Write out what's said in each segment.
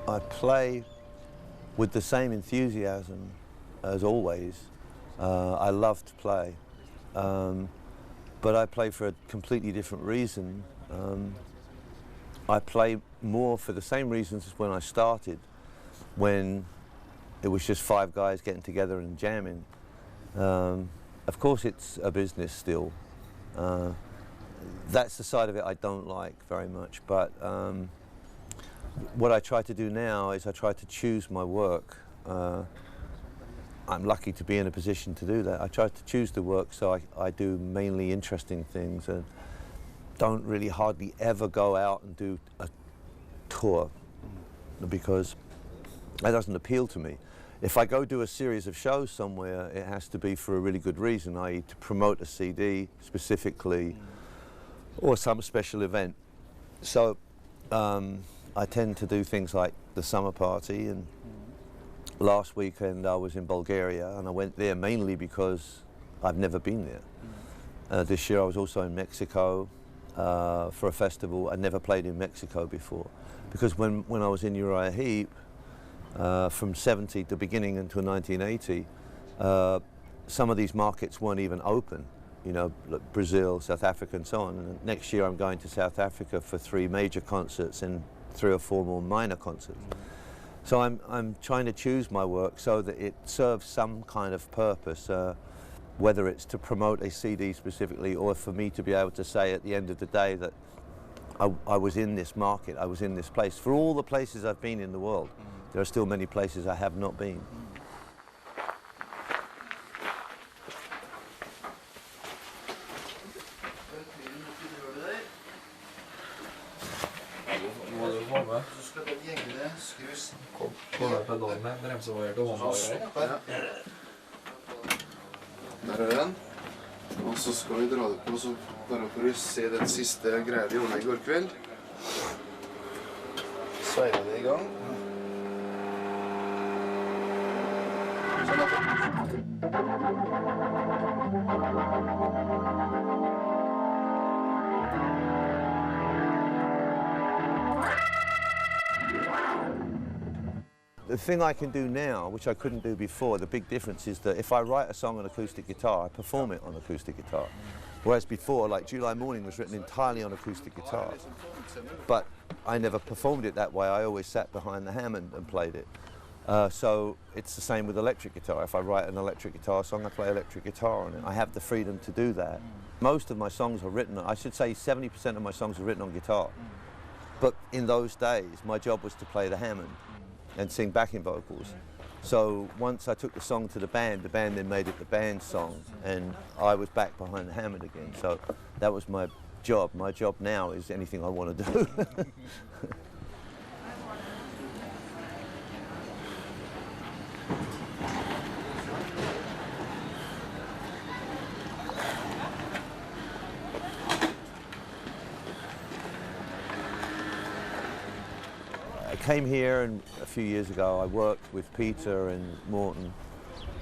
I play with the same enthusiasm as always. I love to play, but I play for a completely different reason. I play more for the same reasons as when I started, when it was just 5 guys getting together and jamming. Of course it's a business still. That's the side of it I don't like very much, but what I try to do now is I try to choose my work. I'm lucky to be in a position to do that. I try to choose the work so I do mainly interesting things and don't really hardly ever go out and do a tour, because that doesn't appeal to me. If I go do a series of shows somewhere, it has to be for a really good reason, i.e. to promote a CD specifically or some special event. So I tend to do things like the summer party, and last weekend I was in Bulgaria, and I went there mainly because I've never been there. This year I was also in Mexico for a festival. I'd never played in Mexico before, because when I was in Uriah Heep from the beginning until 1980, some of these markets weren't even open, you know, like Brazil, South Africa and so on. And next year I'm going to South Africa for 3 major concerts and 3 or 4 more minor concerts. So I'm trying to choose my work so that it serves some kind of purpose, whether it's to promote a CD specifically, or for me to be able to say at the end of the day that I was in this market, I was in this place. For all the places I've been in the world, there are still many places I have not been. Der er den. Og så skal vi dra det på, så bare for å se den siste greia vi gjorde I går kveld. Så er det I gang. Sånn at The thing I can do now, which I couldn't do before, the big difference is that if I write a song on acoustic guitar, I perform it on acoustic guitar. Whereas before, like July Morning was written entirely on acoustic guitar. But I never performed it that way. I always sat behind the Hammond and played it. So it's the same with electric guitar. If I write an electric guitar song, I play electric guitar on it. I have the freedom to do that. Most of my songs are written, I should say 70% of my songs are written on guitar. But in those days, my job was to play the Hammond and sing backing vocals. So once I took the song to the band then made it the band's song, and I was back behind the Hammond again. So that was my job. My job now is anything I want to do. I came here and a few years ago I worked with Peter and Morton,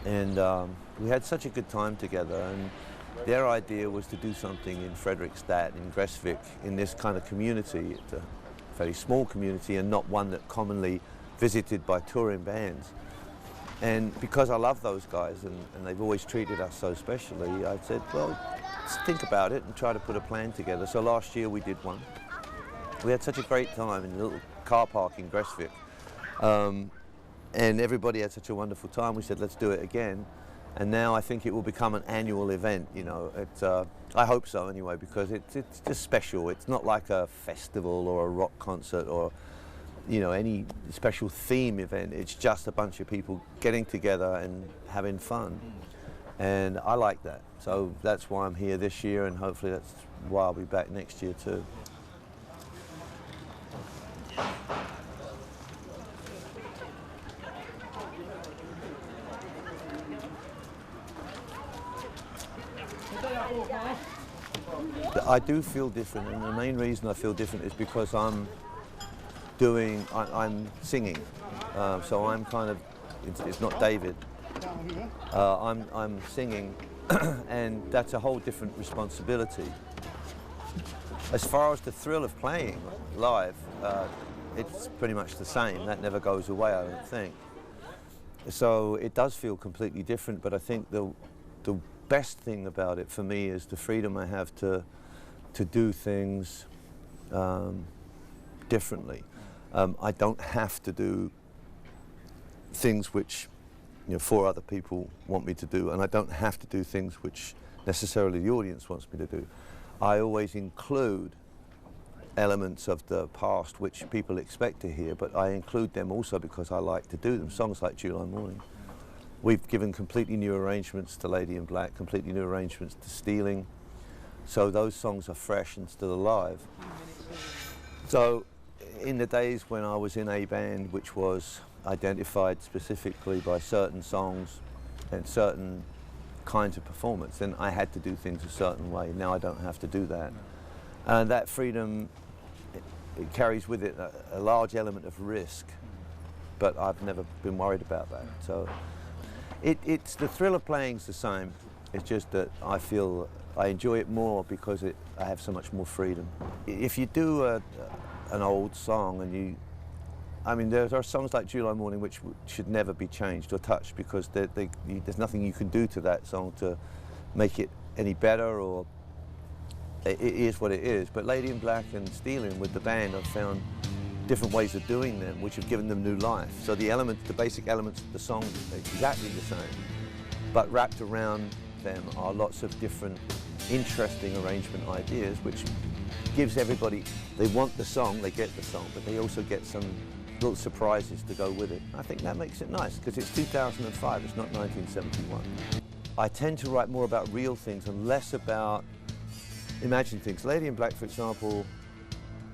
and we had such a good time together, and their idea was to do something in Fredrikstad, in Gräsvik, in this kind of community. It's a very small community and not one that commonly visited by touring bands. And because I love those guys and they've always treated us so specially, I said, well, let's think about it and try to put a plan together. So last year we did one. We had such a great time in a little car park in Gräsvik, and everybody had such a wonderful time. We said, let's do it again, and now I think it will become an annual event. You know, I hope so anyway, because it's just special. It's not like a festival or a rock concert or, you know, any special theme event. It's just a bunch of people getting together and having fun, and I like that. So that's why I'm here this year, and hopefully that's why I'll be back next year too. I do feel different, and the main reason I feel different is because I'm singing. So I'm kind of, it's not David. I'm singing, and that's a whole different responsibility. As far as the thrill of playing live, it's pretty much the same. That never goes away, I don't think. So it does feel completely different, but I think the best thing about it for me is the freedom I have to do things differently. I don't have to do things which, you know, 4 other people want me to do, and I don't have to do things which necessarily the audience wants me to do. I always include elements of the past which people expect to hear, but I include them also because I like to do them. Songs like July Morning. We've given completely new arrangements to Lady in Black, completely new arrangements to Stealing, so those songs are fresh and still alive. So in the days when I was in a band which was identified specifically by certain songs and certain kinds of performance, then I had to do things a certain way. Now I don't have to do that. And that freedom, it carries with it a large element of risk, but I've never been worried about that. So it's the thrill of playing's the same. It's just that I feel I enjoy it more because I have so much more freedom. If you do an old song and there are songs like July Morning which should never be changed or touched because there's nothing you can do to that song to make it any better, or it is what it is. But Lady in Black and Stealing with the band, I've found different ways of doing them which have given them new life. So the basic elements of the song are exactly the same, but wrapped around them are lots of different interesting arrangement ideas which gives everybody, they want the song, they get the song, but they also get some little surprises to go with it. I think that makes it nice because it's 2005, it's not 1971. I tend to write more about real things and less about imagined things. Lady in Black, for example,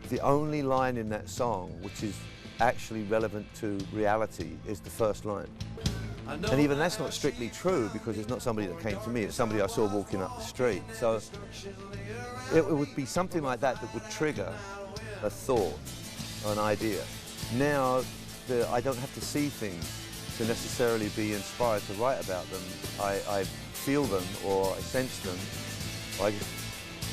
the only line in that song which is actually relevant to reality is the first line. And even that's not strictly true because it's not somebody that came to me, it's somebody I saw walking up the street. So it would be something like that that would trigger a thought, an idea. Now, I don't have to see things to necessarily be inspired to write about them. I feel them or I sense them.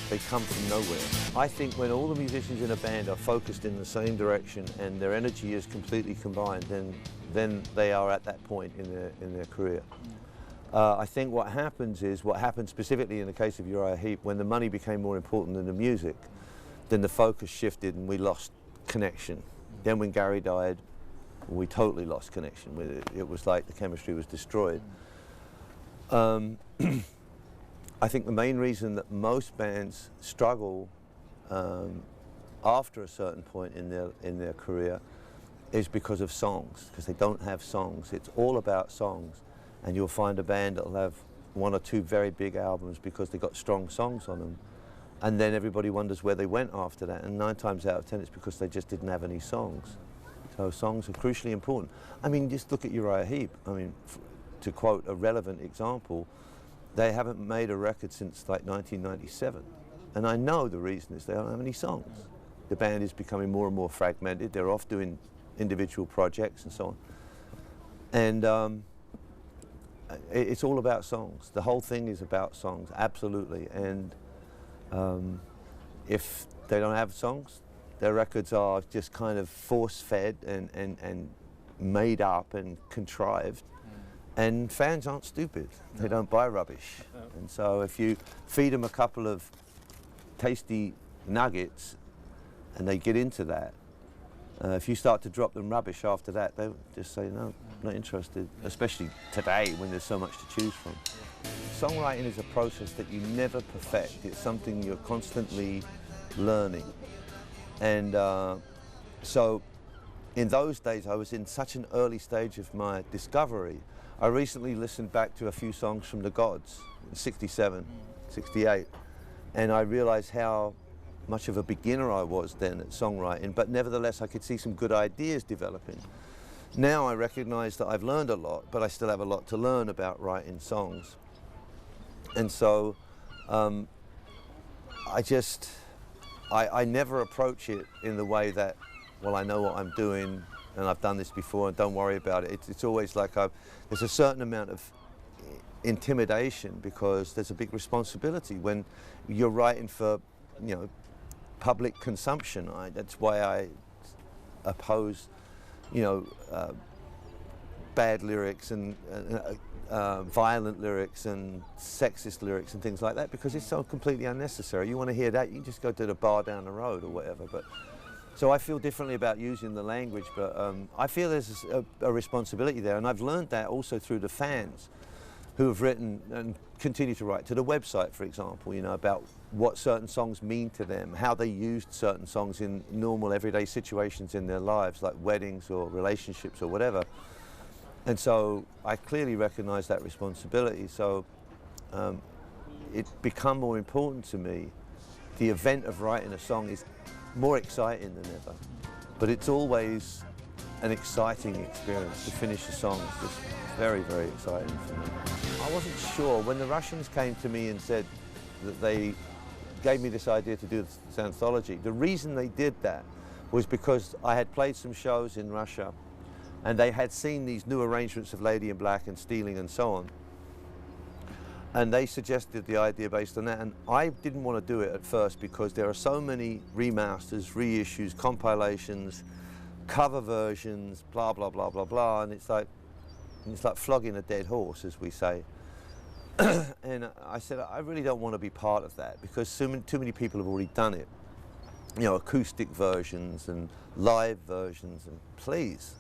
They come from nowhere. I think when all the musicians in a band are focused in the same direction and their energy is completely combined, then they are at that point in their career. I think what happened specifically in the case of Uriah Heep, when the money became more important than the music, then the focus shifted and we lost connection. Then when Gary died, we totally lost connection with it. It was like the chemistry was destroyed. I think the main reason that most bands struggle after a certain point in their career is because of songs, because they don't have songs. It's all about songs, and you'll find a band that'll have 1 or 2 very big albums because they got strong songs on them, and then everybody wonders where they went after that, and 9 times out of 10 it's because they just didn't have any songs. So songs are crucially important. I mean, just look at Uriah Heep. I mean, to quote a relevant example, they haven't made a record since like 1997. And I know the reason is they don't have any songs. The band is becoming more and more fragmented. They're off doing individual projects and so on. And it's all about songs. The whole thing is about songs, absolutely. And if they don't have songs, their records are just kind of force-fed and made up and contrived. And fans aren't stupid. They don't buy rubbish. And so if you feed them a couple of tasty nuggets and they get into that, if you start to drop them rubbish after that, they'll just say, no, not interested, especially today when there's so much to choose from. Songwriting is a process that you never perfect. It's something you're constantly learning. And so in those days, I was in such an early stage of my discovery. I recently listened back to a few songs from the Gods, in 67, 68, and I realized how much of a beginner I was then at songwriting, but nevertheless I could see some good ideas developing. Now I recognize that I've learned a lot, but I still have a lot to learn about writing songs. And so I never approach it in the way that, well, I know what I'm doing and I've done this before and don't worry about it. It's always like there's a certain amount of intimidation because there's a big responsibility when you're writing for, public consumption. That's why oppose, you know, bad lyrics and violent lyrics and sexist lyrics and things like that, because it's so completely unnecessary. You want to hear that, you can just go to the bar down the road or whatever. But so I feel differently about using the language, but I feel there's a responsibility there, and I've learned that also through the fans who have written and continue to write to the website, for example, you know, about what certain songs mean to them, how they used certain songs in normal everyday situations in their lives, like weddings or relationships or whatever. And so I clearly recognize that responsibility. So it's become more important to me. The event of writing a song is more exciting than ever, but it's always an exciting experience. To finish a song is just very, very exciting for me. I wasn't sure when the Russians came to me and said that they gave me this idea to do this anthology. The reason they did that was because I had played some shows in Russia and they had seen these new arrangements of Lady in Black and Stealing and so on. And they suggested the idea based on that, and I didn't want to do it at first because there are so many remasters, reissues, compilations, cover versions, blah, blah, blah, blah, blah, and it's like flogging a dead horse, as we say. And I said, I really don't want to be part of that because too many people have already done it. You know, acoustic versions and live versions, and please,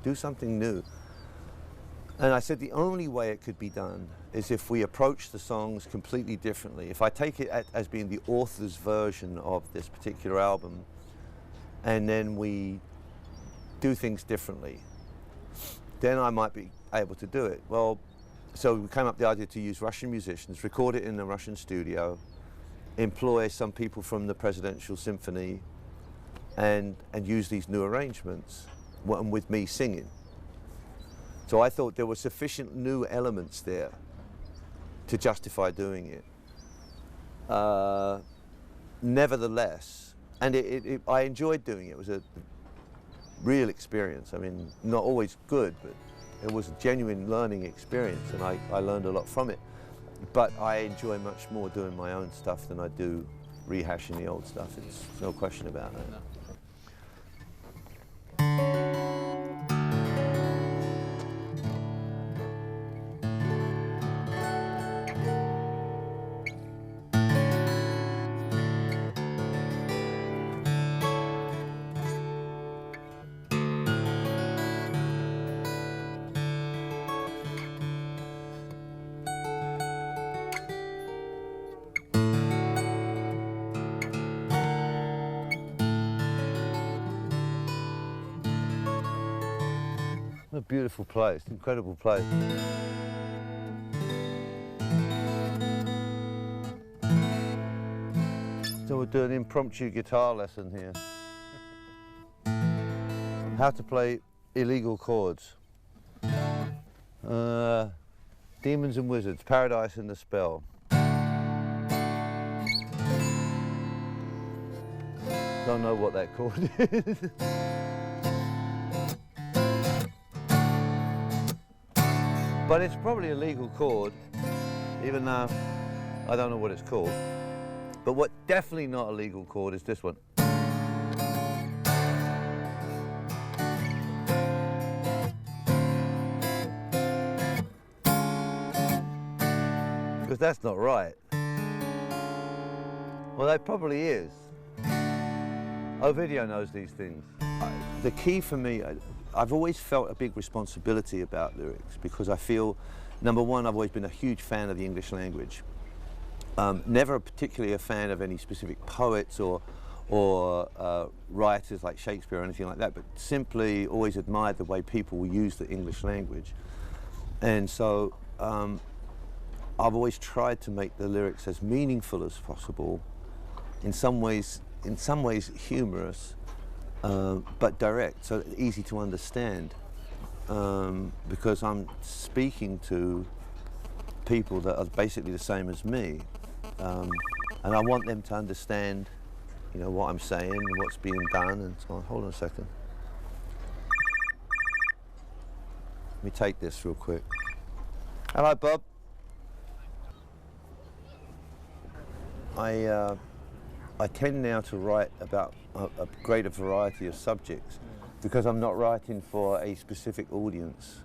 do something new. And I said the only way it could be done is if we approach the songs completely differently. If I take it as being the author's version of this particular album, and then we do things differently, then I might be able to do it. Well, so we came up with the idea to use Russian musicians, record it in a Russian studio, employ some people from the Presidential Symphony, and use these new arrangements, and with me singing. So I thought there were sufficient new elements there to justify doing it. Nevertheless, and I enjoyed doing it. It was a real experience. I mean, not always good, but it was a genuine learning experience, and I learned a lot from it. But I enjoy much more doing my own stuff than I do rehashing the old stuff. It's no question about that. No. What a beautiful place, incredible place. So we'll do an impromptu guitar lesson here. How to play illegal chords. Demons and Wizards, Paradise and the Spell. Don't know what that chord is. But it's probably a legal chord, even though I don't know what it's called. But what definitely not a legal chord is this one. Because that's not right. Well, that probably is. Ovidio knows these things. The key for me, I've always felt a big responsibility about lyrics because I feel, number one, I've always been a huge fan of the English language. Never particularly a fan of any specific poets or writers like Shakespeare or anything like that, but simply always admired the way people use the English language. And so I've always tried to make the lyrics as meaningful as possible, in some ways humorous, but direct, so easy to understand, because I'm speaking to people that are basically the same as me, and I want them to understand, you know, what I'm saying and what's being done and so on. Hold on a second. Let me take this real quick. Hello, Bob. I tend now to write about a greater variety of subjects. because I'm not writing for a specific audience.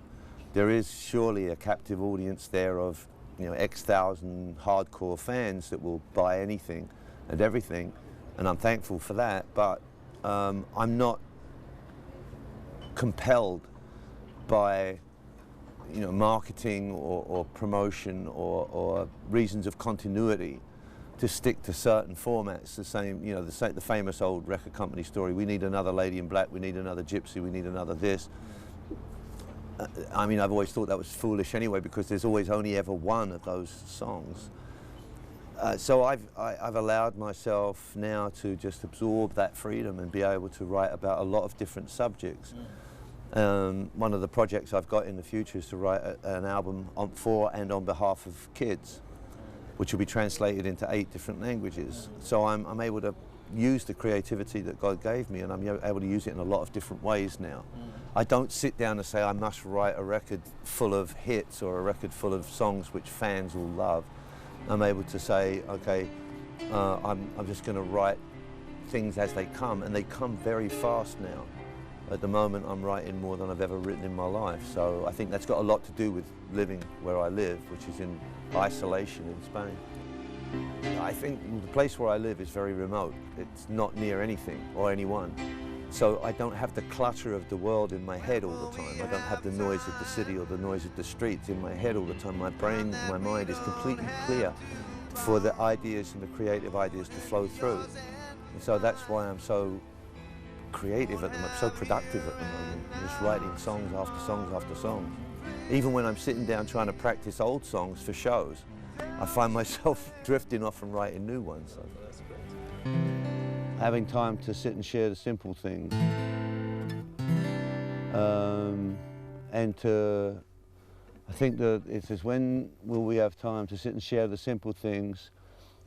There is surely a captive audience there of, you know, X thousand hardcore fans that will buy anything and everything, and I'm thankful for that, but I'm not compelled by, you know, marketing or promotion or reasons of continuity to stick to certain formats. The same, you know, the famous old record company story, we need another Lady in Black, we need another Gypsy, we need another this. I mean, I've always thought that was foolish anyway, because there's always only ever one of those songs. So I've allowed myself now to just absorb that freedom and be able to write about a lot of different subjects. One of the projects I've got in the future is to write an album for and on behalf of kids, which will be translated into 8 different languages. So I'm able to use the creativity that God gave me, and I'm able to use it in a lot of different ways now. I don't sit down and say I must write a record full of hits or a record full of songs which fans will love. I'm able to say, okay, I'm just going to write things as they come, and they come very fast now. At the moment, I'm writing more than I've ever written in my life, so I think that's got a lot to do with living where I live, which is in isolation in Spain. I think the place where I live is very remote. It's not near anything or anyone. So I don't have the clutter of the world in my head all the time. I don't have the noise of the city or the noise of the streets in my head all the time. My brain, my mind is completely clear for the ideas and the creative ideas to flow through. And so that's why I'm so creative at the moment, so productive at the moment, just writing songs after songs after songs. Even when I'm sitting down trying to practice old songs for shows, I find myself drifting off and writing new ones. So. Having time to sit and share the simple things, and I think that it says, when will we have time to sit and share the simple things,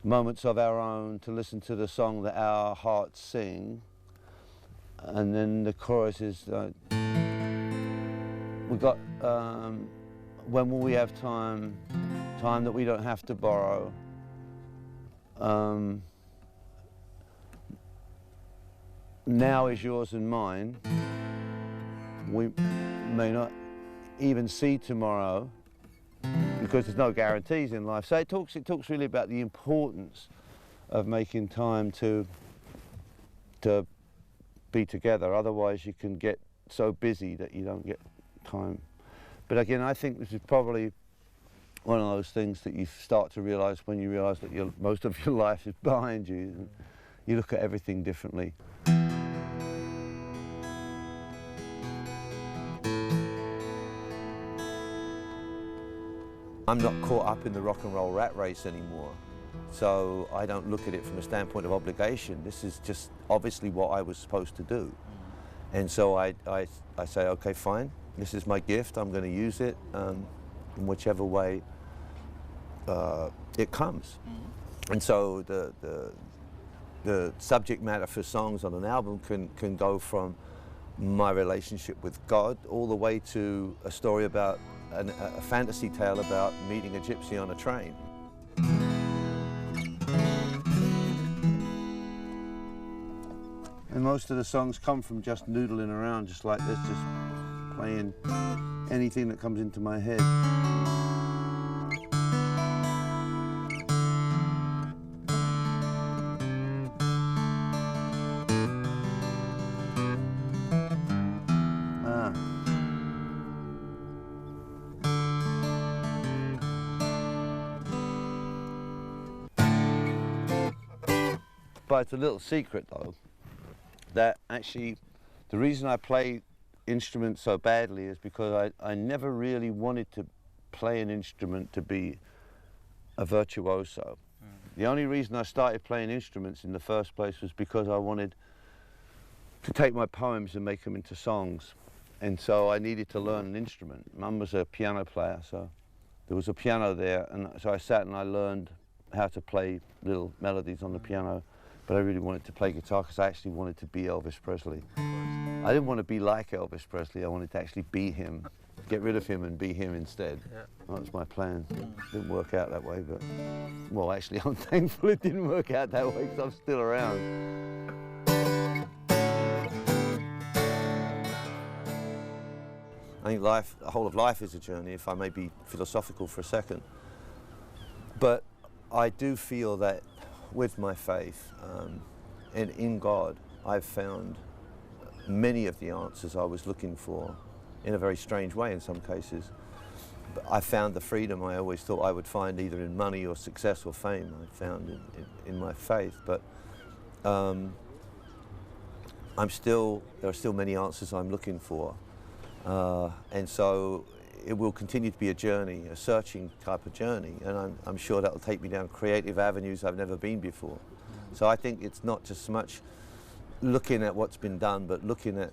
moments of our own, to listen to the song that our hearts sing. And then the chorus is, we got, when will we have time that we don't have to borrow, now is yours and mine, we may not even see tomorrow, because there's no guarantees in life. So it talks really about the importance of making time to be together. Otherwise you can get so busy that you don't get time. But again, I think this is probably one of those things that you start to realize when you realize that most of your life is behind you, and you look at everything differently. I'm not caught up in the rock and roll rat race anymore, so I don't look at it from a standpoint of obligation. This is just obviously what I was supposed to do. And so I say, okay, fine, this is my gift, I'm going to use it in whichever way it comes. And so the subject matter for songs on an album can go from my relationship with God all the way to a story about a fantasy tale about meeting a gypsy on a train. And most of the songs come from just noodling around just like this, just playing anything that comes into my head. But it's a little secret though, that actually the reason I play instruments so badly is because I never really wanted to play an instrument to be a virtuoso. The only reason I started playing instruments in the first place was because I wanted to take my poems and make them into songs. And so I needed to learn an instrument. Mum was a piano player, so there was a piano there, and so I sat and I learned how to play little melodies on the piano. But I really wanted to play guitar because I actually wanted to be Elvis Presley. I didn't want to be like Elvis Presley, I wanted to actually be him. Get rid of him and be him instead. Yeah. That was my plan. Didn't work out that way, but... Well, actually, I'm thankful it didn't work out that way because I'm still around. I think life, the whole of life is a journey, if I may be philosophical for a second. But I do feel that with my faith and in God, I've found many of the answers I was looking for, in a very strange way in some cases. But I found the freedom I always thought I would find either in money or success or fame. I found in my faith. But there are still many answers I'm looking for. And so it will continue to be a journey, a searching type of journey, and I'm sure that will take me down creative avenues I've never been before. So I think it's not just so much looking at what's been done, but looking at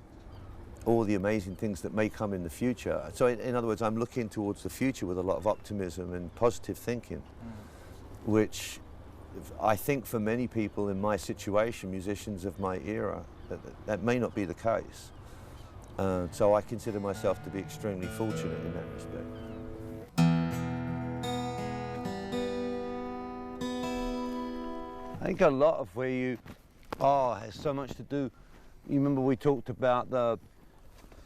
all the amazing things that may come in the future. So in other words, I'm looking towards the future with a lot of optimism and positive thinking, which I think for many people in my situation, musicians of my era, that may not be the case. So I consider myself to be extremely fortunate in that respect. I think a lot of where you are has so much to do. You remember we talked about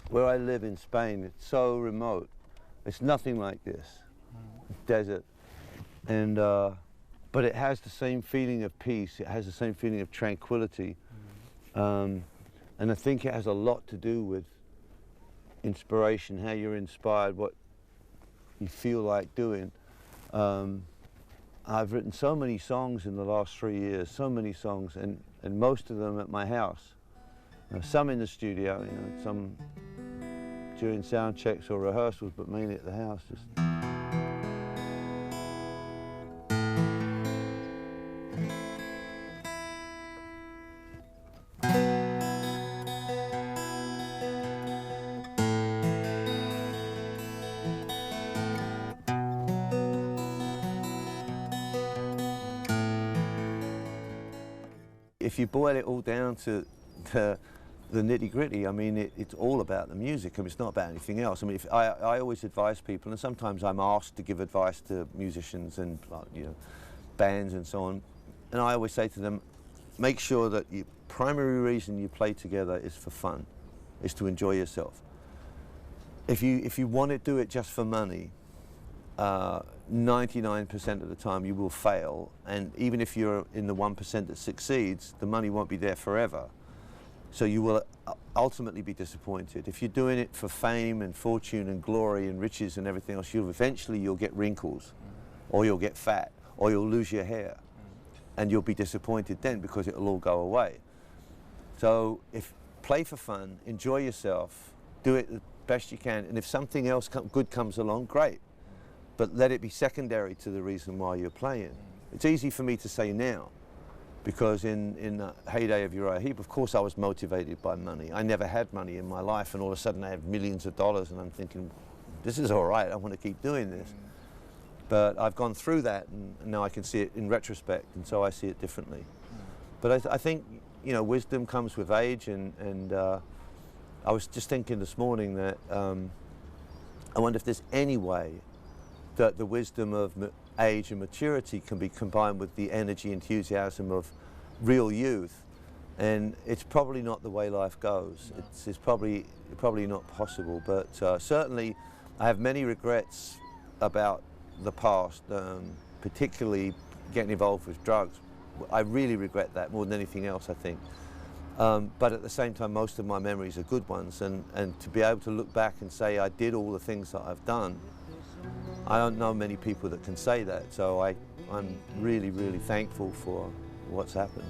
where I live in Spain. It's so remote. It's nothing like this. Desert. And but it has the same feeling of peace. It has the same feeling of tranquility. And I think it has a lot to do with inspiration, how you're inspired, what you feel like doing. I've written so many songs in the last 3 years, so many songs, and most of them at my house. Some in the studio, you know, some during sound checks or rehearsals, but mainly at the house. If you boil it all down to the nitty-gritty, I mean, it's all about the music. I mean, it's not about anything else. I mean, I always advise people, and sometimes I'm asked to give advice to musicians and bands and so on, and I always say to them, make sure that the primary reason you play together is for fun, is to enjoy yourself. If you want to do it just for money, 99% of the time you will fail, and even if you're in the 1% that succeeds, the money won't be there forever. So you will ultimately be disappointed. If you're doing it for fame and fortune and glory and riches and everything else, you'll get wrinkles, or you'll get fat, or you'll lose your hair, and you'll be disappointed then because it'll all go away. So play for fun, enjoy yourself, do it the best you can, and if something else good comes along, great. But let it be secondary to the reason why you're playing. It's easy for me to say now, because in the heyday of Uriah Heep, of course I was motivated by money. I never had money in my life, and all of a sudden I have millions of dollars, and I'm thinking, this is all right, I want to keep doing this. But I've gone through that, and now I can see it in retrospect, and so I see it differently. But I think, you know, wisdom comes with age, and I was just thinking this morning that I wonder if there's any way that the wisdom of age and maturity can be combined with the energy, enthusiasm of real youth, and it's probably not the way life goes. No. It's probably not possible, but certainly I have many regrets about the past, particularly getting involved with drugs. I really regret that more than anything else, I think. But at the same time, most of my memories are good ones, and to be able to look back and say I did all the things that I've done, I don't know many people that can say that, so I'm really, really thankful for what's happened.